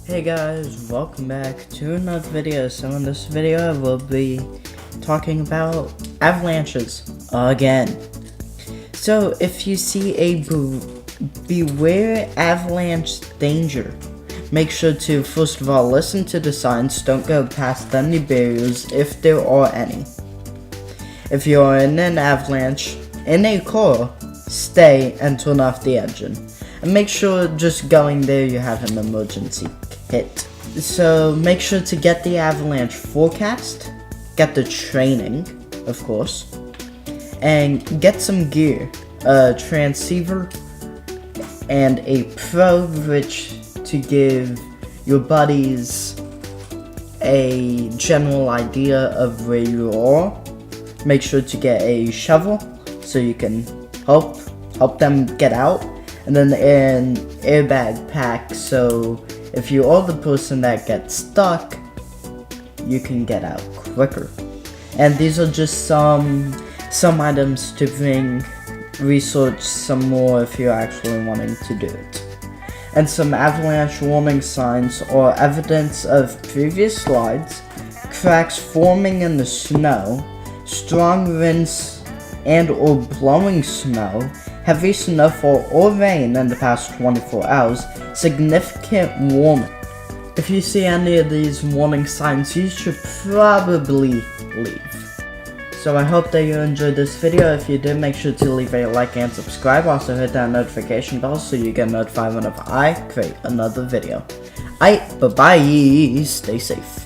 Hey guys, welcome back to another video. So in this video I will be talking about avalanches again. So if you see a beware avalanche danger, make sure to first of all listen to the signs. Don't go past any barriers if there are any. If you are in an avalanche in a car, stay and turn off the engine. And make sure just going there you have an emergency kit. So make sure to get the avalanche forecast, get the training, of course, and get some gear, a transceiver, and a probe which to give your buddies a general idea of where you are. Make sure to get a shovel so you can help them get out, and then an airbag pack so if you are the person that gets stuck, you can get out quicker. And these are just some items to bring. Research some more if you're actually wanting to do it. And some avalanche warning signs or evidence of previous slides, cracks forming in the snow, strong winds and or blowing snow, heavy snowfall or rain in the past 24 hours, significant warning. If you see any of these warning signs, you should probably leave. So I hope that you enjoyed this video. If you did, make sure to leave a like and subscribe. Also hit that notification bell so you get notified whenever I create another video. Bye-bye, stay safe.